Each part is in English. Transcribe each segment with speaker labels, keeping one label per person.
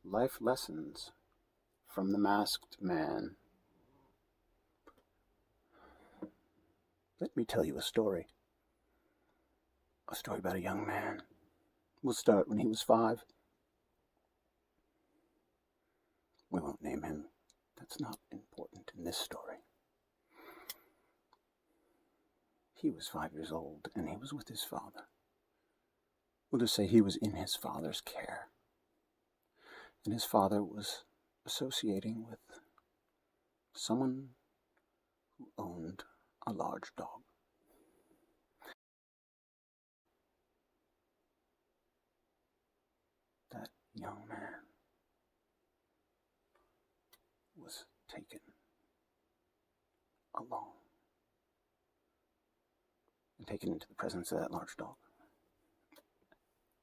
Speaker 1: Life Lessons from the Masked Man. Let me tell you a story. A story about a young man. We'll start when he was 5. We won't name him. That's not important in this story. He was 5 years old, and he was with his father. We'll just say he was in his father's care. And his father was associating with someone who owned a large dog. That young man was taken alone and taken into the presence of that large dog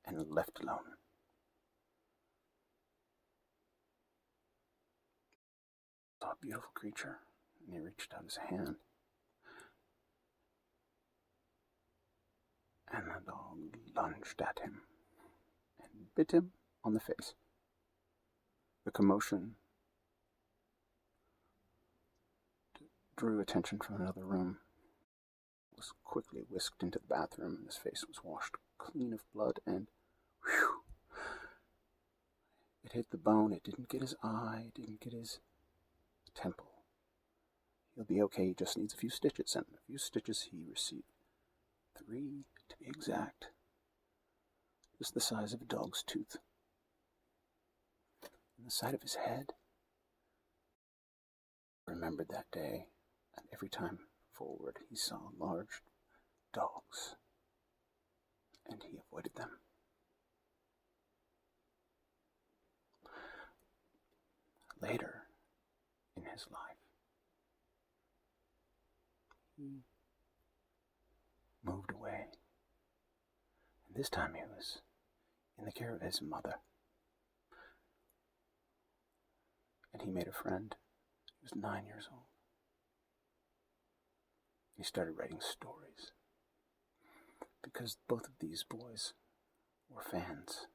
Speaker 1: and left alone. Saw a beautiful creature, and he reached out his hand, and the dog lunged at him and bit him on the face. The commotion drew attention from another room. He was quickly whisked into the bathroom, and his face was washed clean of blood, and whew, it hit the bone. It didn't get his eye, it didn't get his temple. He'll be okay. He just needs a few stitches, and a few stitches he received. 3 to be exact. Just the size of a dog's tooth. And the side of his head. He remembered that day, and every time forward he saw large dogs, and he avoided them. Later in his life, he moved away, and this time he was in the care of his mother, and he made a friend. He was 9 years old. He started writing stories because both of these boys were fans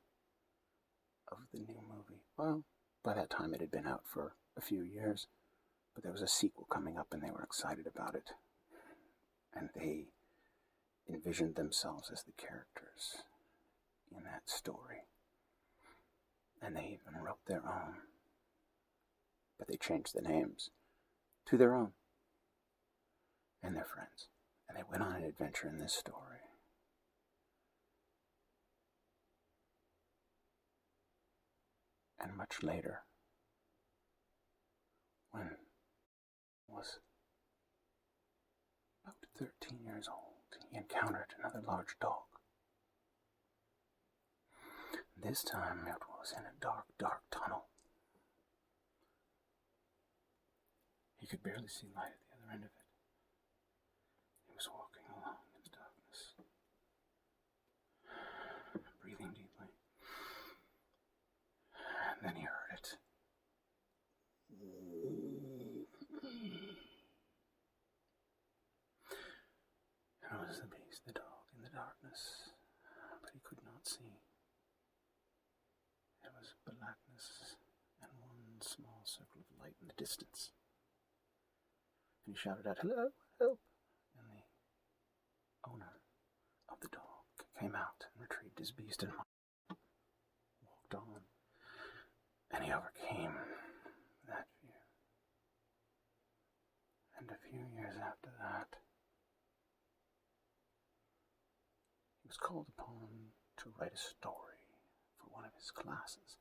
Speaker 1: of the new movie. Well, by that time it had been out for a few years, but there was a sequel coming up, and they were excited about it. And they envisioned themselves as the characters in that story. And they even wrote their own. But they changed the names to their own and their friends. And they went on an adventure in this story. And much later, when he was about 13 years old, he encountered another large dog. This time it was in a dark, dark tunnel. He could barely see light at the other end of it. He was walking along in the darkness, breathing deeply. And then he heard it. And it was the beast, the dog, in the darkness, but he could not see. There was blackness and one small circle of light in the distance. And he shouted out, "Hello, help!" And the owner of the dog came out and retrieved his beast and walked on. And he overcame that fear. And a few years after that, he was called upon to write a story for one of his classes.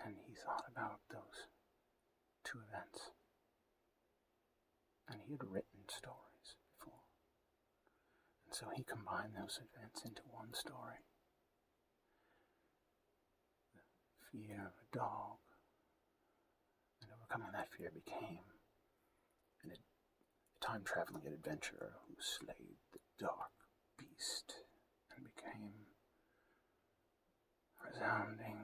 Speaker 1: And he thought about those 2 events. And he had written stories before. And so he combined those events into one story. The fear of a dog, and overcoming that fear became a time-traveling adventurer who slayed the dark beast and became a resounding